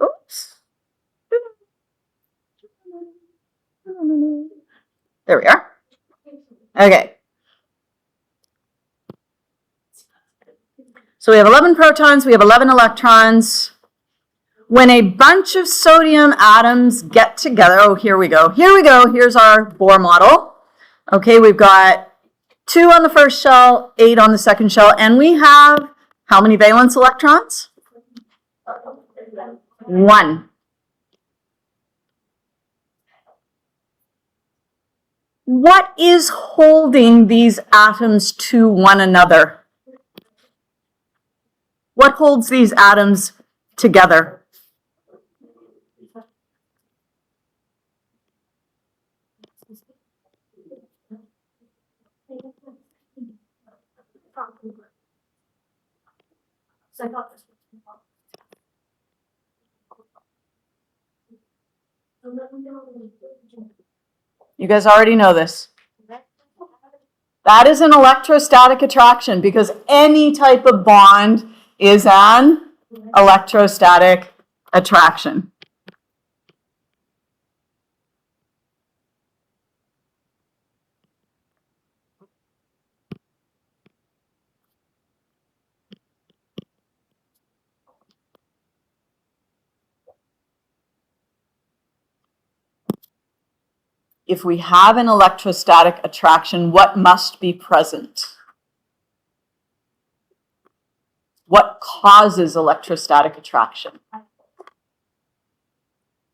Oops. There we are. Okay. So we have 11 protons, we have 11 electrons. When a bunch of sodium atoms get together, oh, here we go. Here's our Bohr model. Okay, we've got 2 on the first shell, 8 on the second shell, and we have how many valence electrons? 1. What is holding these atoms to one another? What holds these atoms together? You guys already know this. That is an electrostatic attraction because any type of bond is an electrostatic attraction. If we have an electrostatic attraction, what must be present? What causes electrostatic attraction?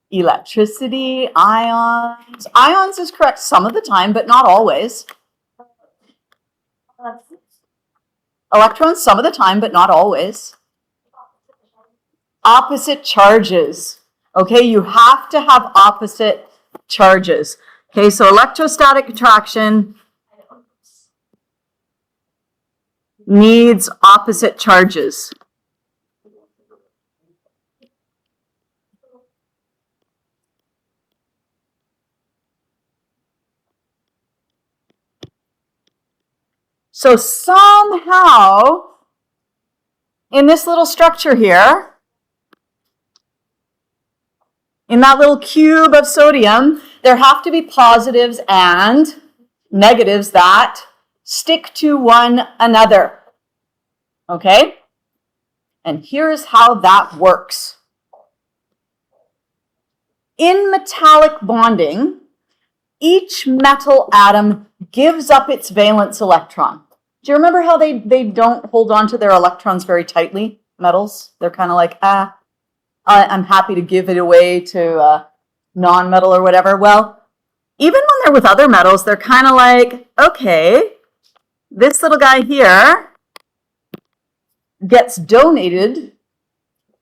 Electricity, ions. Ions is correct some of the time, but not always. Electrons some of the time, but not always. Opposite charges. Okay, you have to have opposite charges. Okay, so electrostatic attraction needs opposite charges. So somehow, in this little structure here, in that little cube of sodium, there have to be positives and negatives that stick to one another. Okay? And here's how that works. In metallic bonding, each metal atom gives up its valence electron. Do you remember how they don't hold on to their electrons very tightly, metals? They're kind of like, I'm happy to give it away to non-metal or whatever. Well, even when they're with other metals, they're kind of like, okay, this little guy here gets donated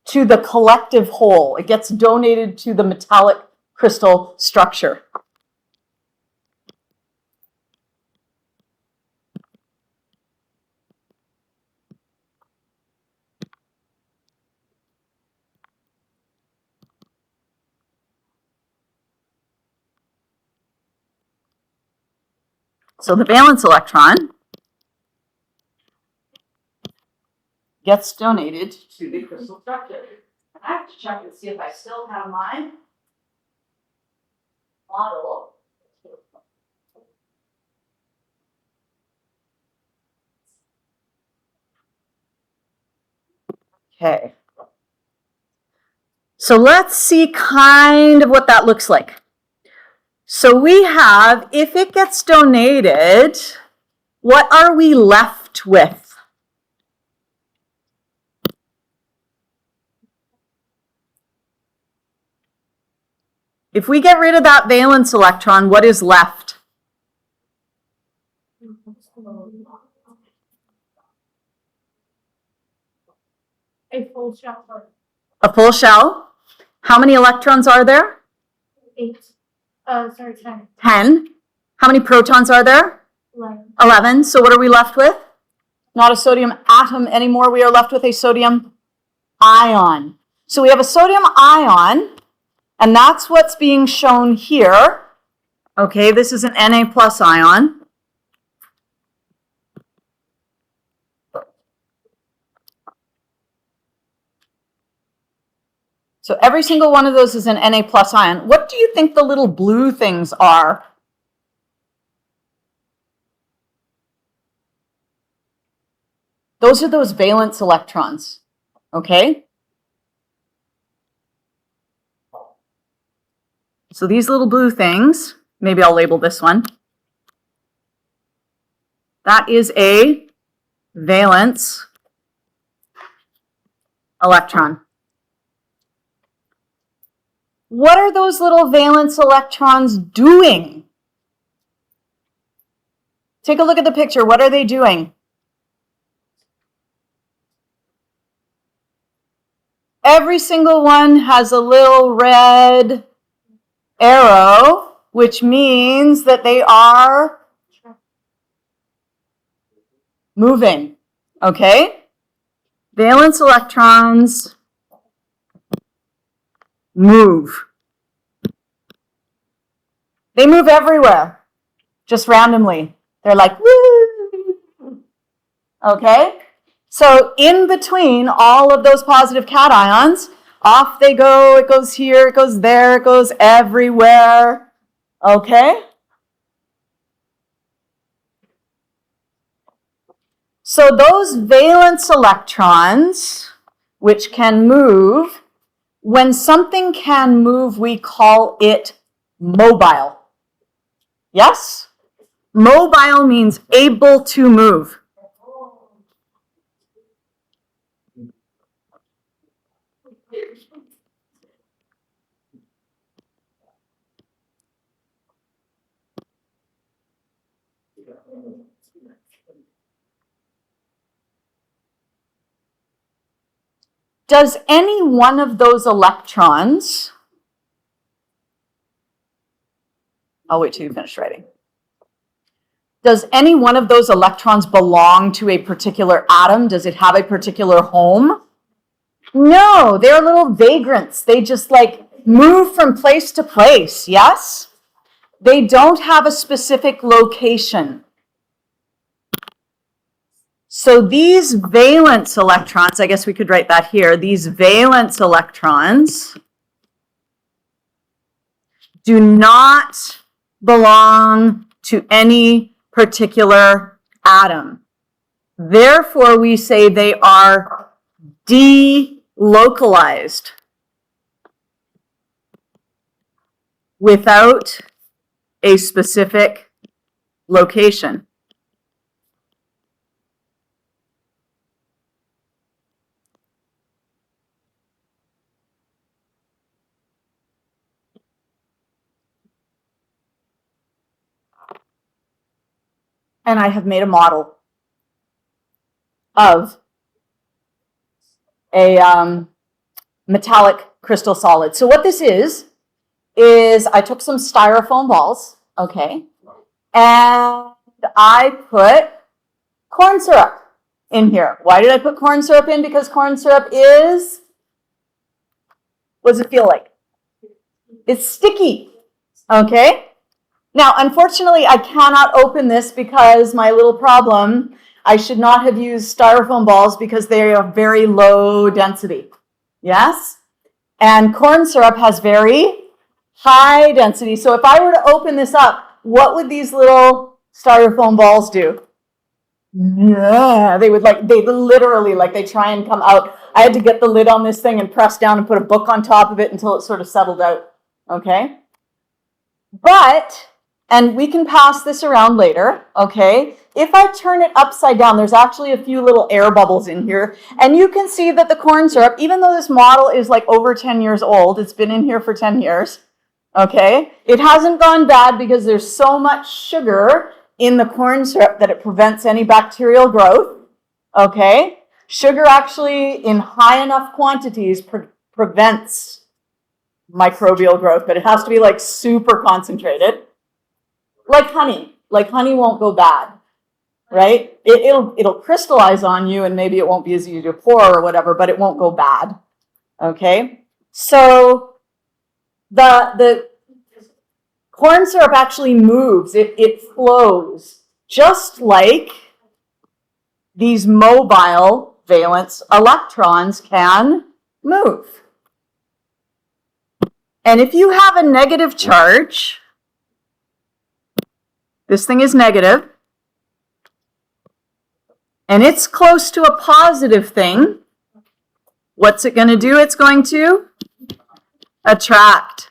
to the collective whole. It gets donated to the metallic crystal structure. So the valence electron gets donated to the crystal structure. I have to check and see if I still have my model. Okay. So let's see kind of what that looks like. So we have, if it gets donated, what are we left with? If we get rid of that valence electron, what is left? A full shell. A full shell. How many electrons are there? 8. 10. 10. How many protons are there? 11. 11. So what are we left with? Not a sodium atom anymore. We are left with a sodium ion. So we have a sodium ion, and that's what's being shown here. Okay, this is an Na plus ion. So every single one of those is an Na plus ion. What do you think the little blue things are? Those are those valence electrons, okay? So these little blue things, maybe I'll label this one. That is a valence electron. What are those little valence electrons doing? Take a look at the picture. What are they doing? Every single one has a little red arrow, which means that they are moving, okay? Valence electrons move. They move everywhere, just randomly. They're like, woo! Okay? So in between all of those positive cations, off they go. It goes here, it goes there, it goes everywhere. Okay? So those valence electrons, which can move, when something can move, we call it mobile. Yes? Mobile means able to move. Does any one of those electrons, I'll wait till you finish writing. Does any one of those electrons belong to a particular atom? Does it have a particular home? No, they're little vagrants. They just like move from place to place, yes? They don't have a specific location. So these valence electrons, I guess we could write that here, these valence electrons do not belong to any particular atom. Therefore, we say they are delocalized without a specific location. And I have made a model of a metallic crystal solid. So what this is I took some styrofoam balls, okay, and I put corn syrup in here. Why did I put corn syrup in? Because corn syrup is, what does it feel like? It's sticky, okay? Now, unfortunately, I cannot open this because my little problem, I should not have used styrofoam balls because they are very low density, yes? And corn syrup has very high density. So if I were to open this up, what would these little styrofoam balls do? Yeah, they literally, like they try and come out. I had to get the lid on this thing and press down and put a book on top of it until it sort of settled out, okay? But, and we can pass this around later, okay? If I turn it upside down, there's actually a few little air bubbles in here, and you can see that the corn syrup, even though this model is like over 10 years old, it's been in here for 10 years, okay? It hasn't gone bad because there's so much sugar in the corn syrup that it prevents any bacterial growth, okay? Sugar actually, in high enough quantities, prevents microbial growth, but it has to be like super concentrated. Like honey. Like honey won't go bad, right? It'll crystallize on you and maybe it won't be as easy to pour or whatever, but it won't go bad, okay? So the corn syrup actually moves, it flows, just like these mobile valence electrons can move. And if you have a negative charge, this thing is negative, and it's close to a positive thing, what's it going to do? It's going to attract.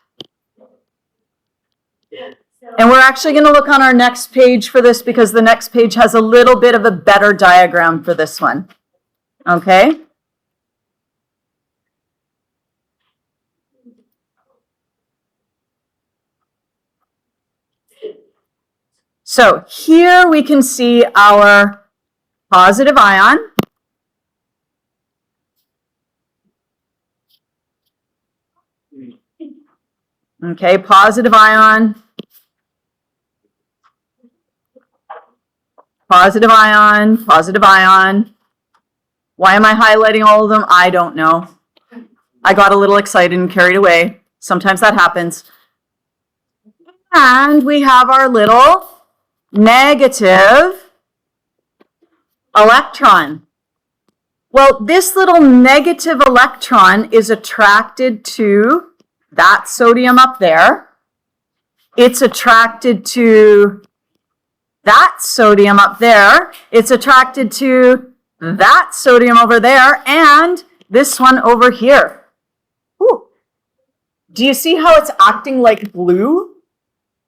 And we're actually going to look on our next page for this because the next page has a little bit of a better diagram for this one. Okay? So here we can see our positive ion. Okay, positive ion. Positive ion, positive ion. Why am I highlighting all of them? I don't know. I got a little excited and carried away. Sometimes that happens. And we have our little negative electron. Well, this little negative electron is attracted to that sodium up there. It's attracted to that sodium up there. It's attracted to that sodium over there and this one over here. Ooh. Do you see how it's acting like glue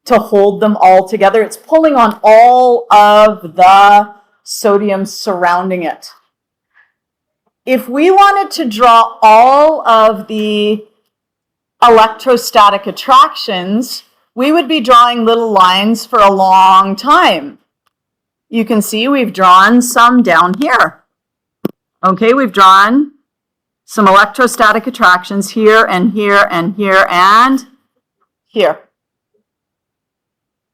to hold them all together? It's pulling on all of the sodium surrounding it. If we wanted to draw all of the electrostatic attractions, we would be drawing little lines for a long time. You can see we've drawn some down here. Okay, we've drawn some electrostatic attractions here and here and here and here.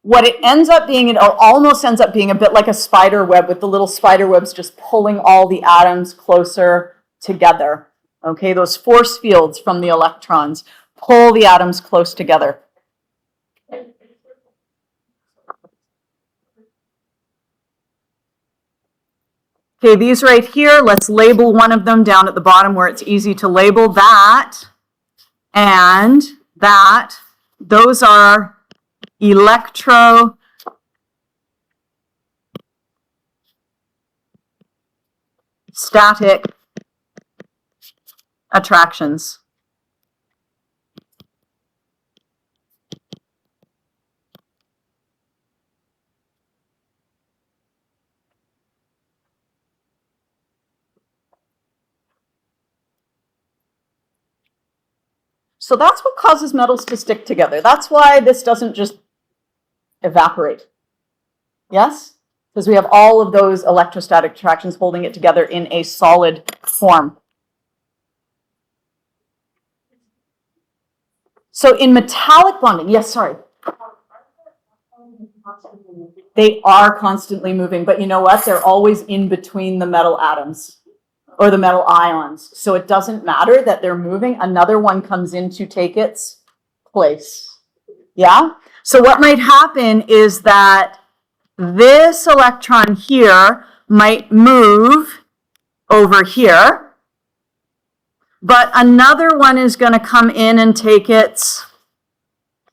What it ends up being, it almost ends up being a bit like a spider web with the little spider webs just pulling all the atoms closer together. Okay, those force fields from the electrons pull the atoms close together. Okay, these right here, let's label one of them down at the bottom where it's easy to label. That and that. Those are electrostatic attractions. So that's what causes metals to stick together. That's why this doesn't just evaporate. Yes? Because we have all of those electrostatic attractions holding it together in a solid form. So in metallic bonding, yes, sorry. They are constantly moving, but you know what? They're always in between the metal atoms or the metal ions. So it doesn't matter that they're moving. Another one comes in to take its place. Yeah? So what might happen is that this electron here might move over here, but another one is going to come in and take its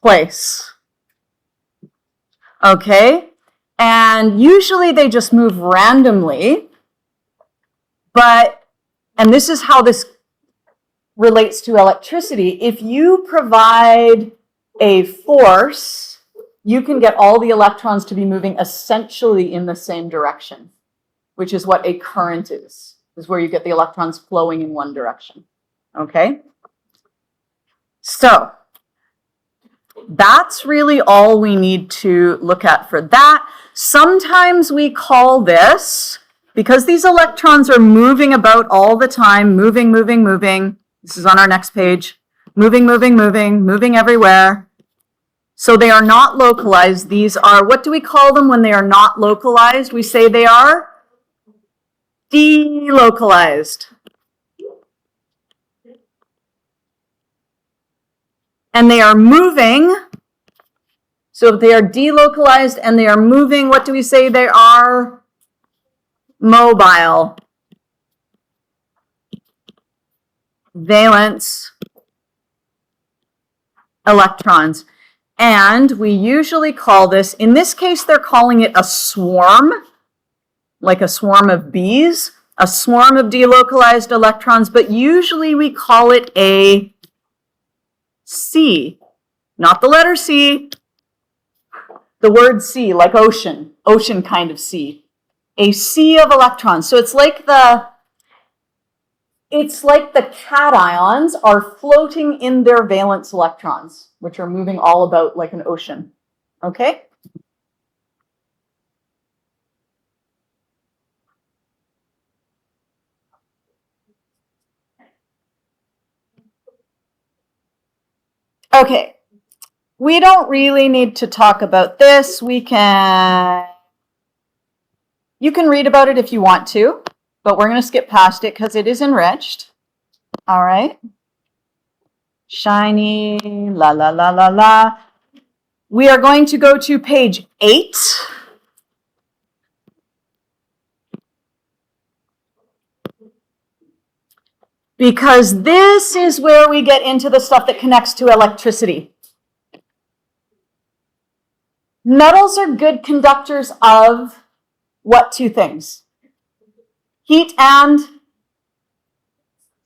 place. Okay? And usually they just move randomly, and this is how this relates to electricity. If you provide a force, you can get all the electrons to be moving essentially in the same direction, which is what a current is where you get the electrons flowing in one direction. Okay? So that's really all we need to look at for that. Sometimes we call this, because these electrons are moving about all the time, moving. This is on our next page. Moving everywhere. So they are not localized. These are, what do we call them when they are not localized? We say they are delocalized. And they are moving. So if they are delocalized and they are moving, what do we say they are? Mobile. Valence electrons. And we usually call this, in this case, they're calling it a swarm, like a swarm of bees, a swarm of delocalized electrons, but usually we call it a C, not the letter C, the word sea, like ocean kind of sea, a sea of electrons. So it's like the cations are floating in their valence electrons, which are moving all about like an ocean. Okay? Okay. We don't really need to talk about this. You can read about it if you want to, but we're going to skip past it because it is enriched. All right. Shiny, la, la, la, la, la. We are going to go to page 8. Because this is where we get into the stuff that connects to electricity. Metals are good conductors of what two things? Heat and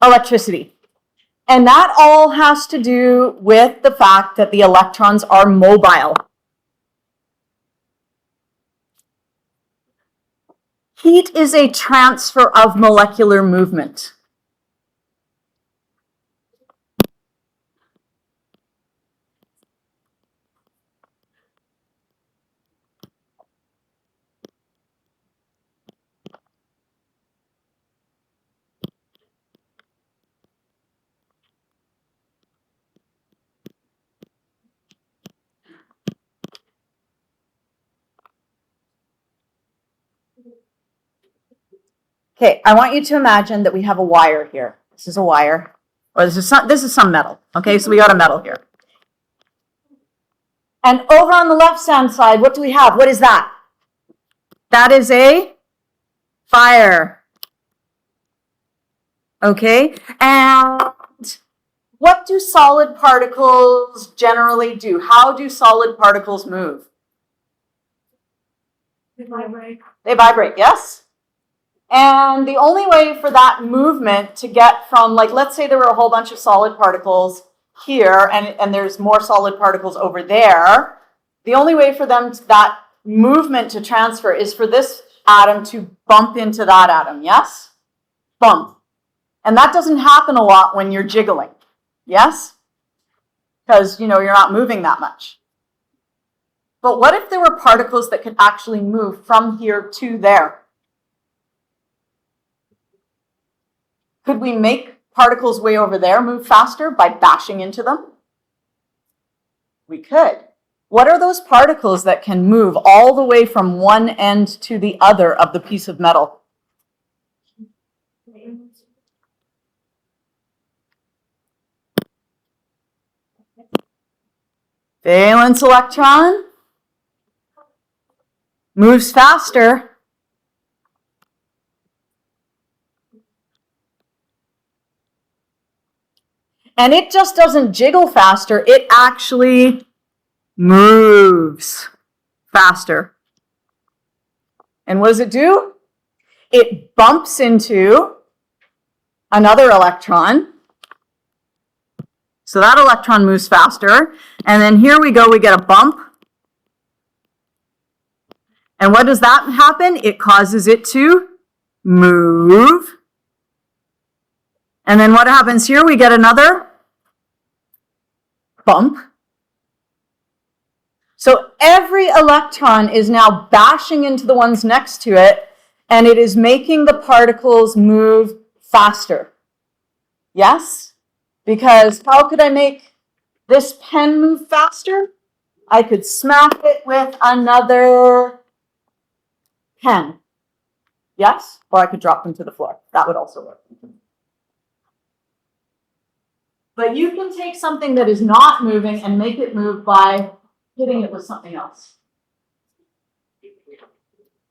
electricity. And that all has to do with the fact that the electrons are mobile. Heat is a transfer of molecular movement. Okay, I want you to imagine that we have a wire here. This is a wire, or this is some metal. Okay, so we got a metal here. And over on the left-hand side, what do we have? What is that? That is a fire. Okay, and what do solid particles generally do? How do solid particles move? They vibrate. They vibrate, yes? And the only way for that movement to get from, like, let's say there were a whole bunch of solid particles here, and there's more solid particles over there, the only way for that movement to transfer is for this atom to bump into that atom, yes? Bump. And that doesn't happen a lot when you're jiggling, yes? Because, you're not moving that much. But what if there were particles that could actually move from here to there? Could we make particles way over there move faster by bashing into them? We could. What are those particles that can move all the way from one end to the other of the piece of metal? Valence electron moves faster. And it just doesn't jiggle faster, it actually moves faster. And what does it do? It bumps into another electron. So that electron moves faster. And then here we go, we get a bump. And what does that happen? It causes it to move. And then what happens here? We get another bump. So every electron is now bashing into the ones next to it, and it is making the particles move faster. Yes? Because how could I make this pen move faster? I could smack it with another pen. Yes? Or I could drop them to the floor. That would also work. But you can take something that is not moving and make it move by hitting it with something else.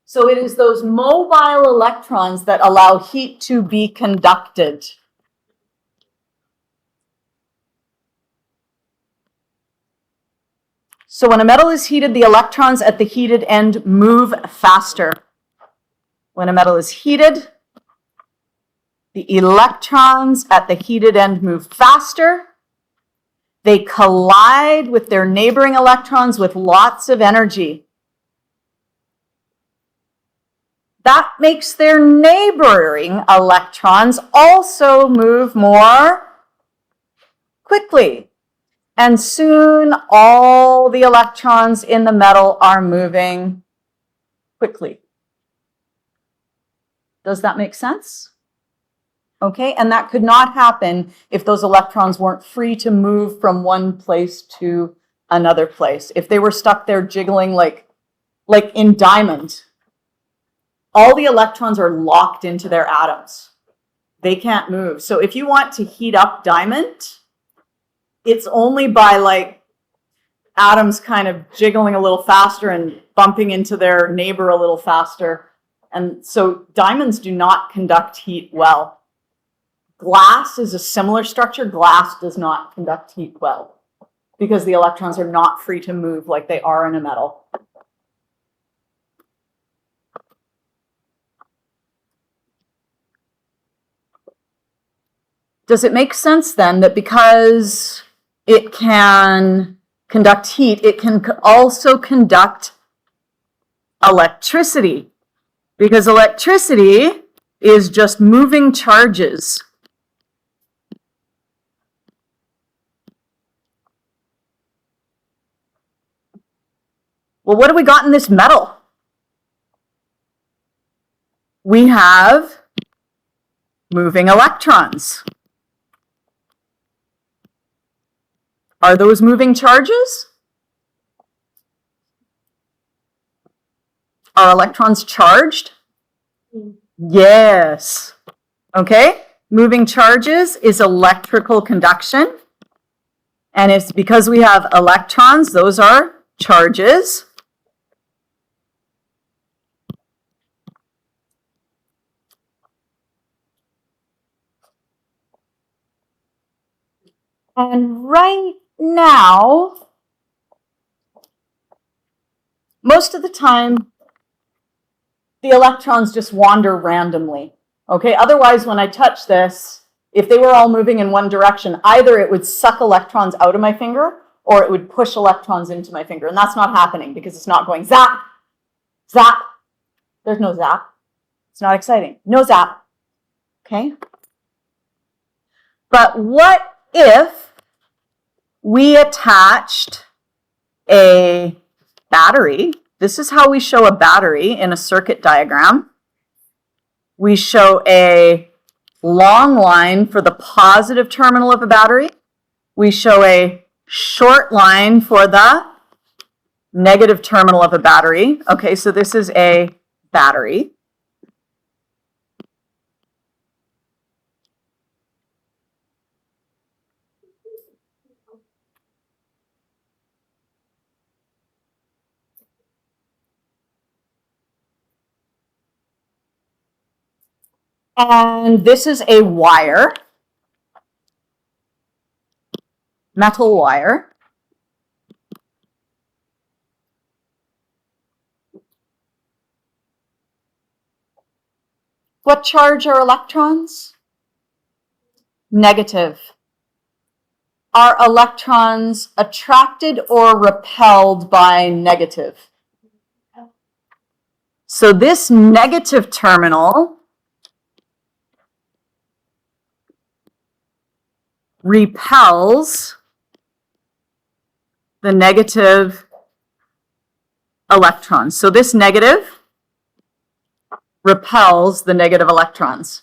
So it is those mobile electrons that allow heat to be conducted. So when a metal is heated, the electrons at the heated end move faster. When a metal is heated, the electrons at the heated end move faster. They collide with their neighboring electrons with lots of energy. That makes their neighboring electrons also move more quickly. And soon all the electrons in the metal are moving quickly. Does that make sense? Okay, and that could not happen if those electrons weren't free to move from one place to another place. If they were stuck there jiggling like in diamond, all the electrons are locked into their atoms. They can't move. So if you want to heat up diamond, it's only by like atoms kind of jiggling a little faster and bumping into their neighbor a little faster. And so diamonds do not conduct heat well. Glass is a similar structure. Glass does not conduct heat well because the electrons are not free to move like they are in a metal. Does it make sense then that because it can conduct heat, it can also conduct electricity? Because electricity is just moving charges. Well, what do we got in this metal? We have moving electrons. Are those moving charges? Are electrons charged? Yes. Okay. Moving charges is electrical conduction. And it's because we have electrons, those are charges. And right now, most of the time, the electrons just wander randomly. Okay, otherwise, when I touch this, if they were all moving in one direction, either it would suck electrons out of my finger or it would push electrons into my finger. And that's not happening because it's not going zap, zap. There's no zap. It's not exciting. No zap. Okay? But what if we attached a battery? This is how we show a battery in a circuit diagram. We show a long line for the positive terminal of a battery. We show a short line for the negative terminal of a battery. Okay, so this is a battery. And this is a wire, metal wire. What charge are electrons? Negative. Are electrons attracted or repelled by negative? So this negative terminal repels the negative electrons. So this negative repels the negative electrons.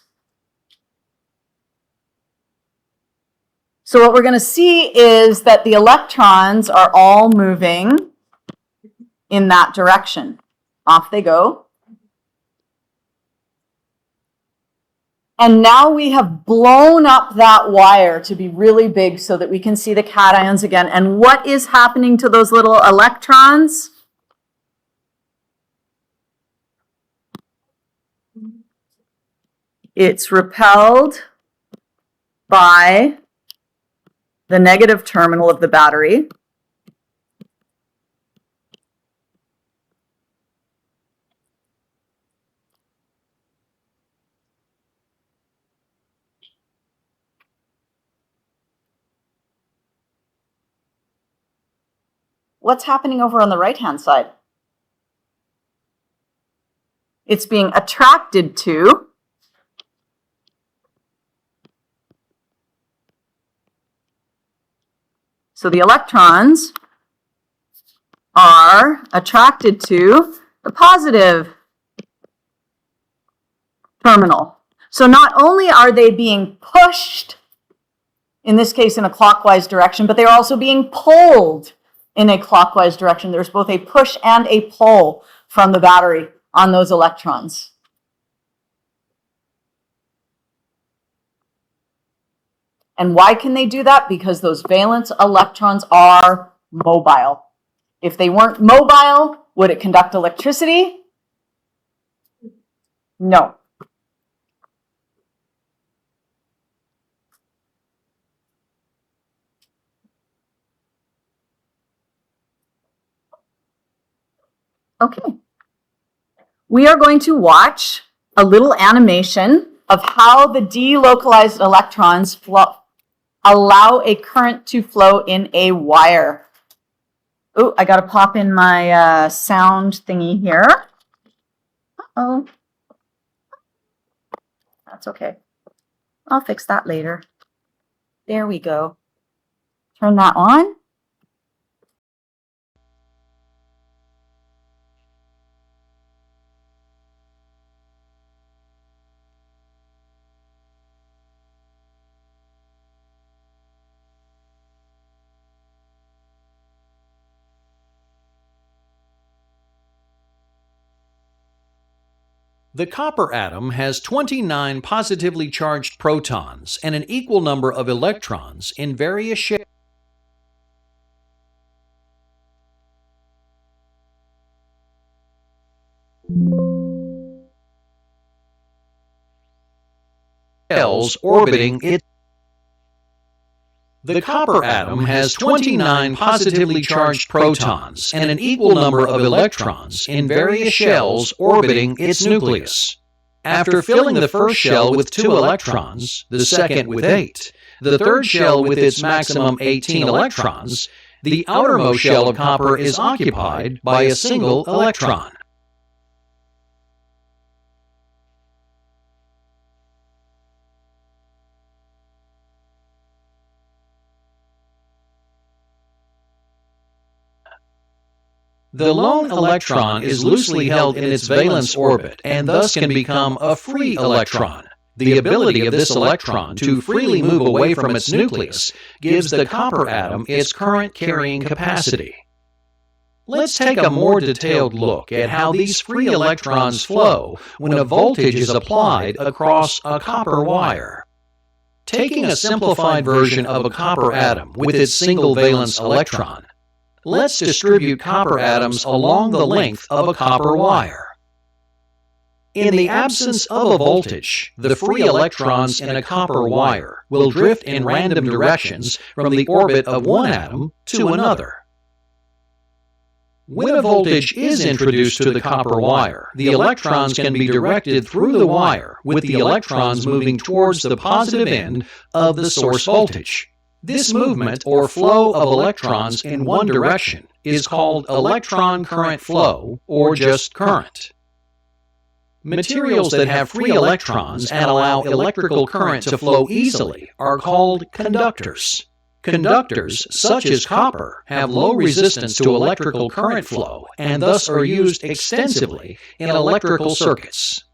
So what we're going to see is that the electrons are all moving in that direction. Off they go. And now we have blown up that wire to be really big so that we can see the cations again. And what is happening to those little electrons? It's repelled by the negative terminal of the battery. what's happening over on the right-hand side? It's being attracted to so the electrons are attracted to the positive terminal. So not only are they being pushed, in this case in a clockwise direction, but they're also being pulled in a clockwise direction. There's both a push and a pull from the battery on those electrons. And why can they do that? Because those valence electrons are mobile. If they weren't mobile, would it conduct electricity? No. Okay. We are going to watch a little animation of how the delocalized electrons allow a current to flow in a wire. Oh, I got to pop in my sound thingy here. Uh-oh. That's okay. I'll fix that later. There we go. Turn that on. The copper atom has 29 positively charged protons and an equal number of electrons in various shapes. Shells orbiting it. The copper atom has 29 positively charged protons and an equal number of electrons in various shells orbiting its nucleus. After filling the first shell with 2 electrons, the second with 8, the third shell with its maximum 18 electrons, the outermost shell of copper is occupied by a single electron. The lone electron is loosely held in its valence orbit and thus can become a free electron. The ability of this electron to freely move away from its nucleus gives the copper atom its current carrying capacity. Let's take a more detailed look at how these free electrons flow when a voltage is applied across a copper wire. Taking a simplified version of a copper atom with its single valence electron, let's distribute copper atoms along the length of a copper wire. In the absence of a voltage, the free electrons in a copper wire will drift in random directions from the orbit of one atom to another. When a voltage is introduced to the copper wire, the electrons can be directed through the wire, with the electrons moving towards the positive end of the source voltage. This movement or flow of electrons in one direction is called electron current flow, or just current. Materials that have free electrons and allow electrical current to flow easily are called conductors. Conductors, such as copper, have low resistance to electrical current flow and thus are used extensively in electrical circuits.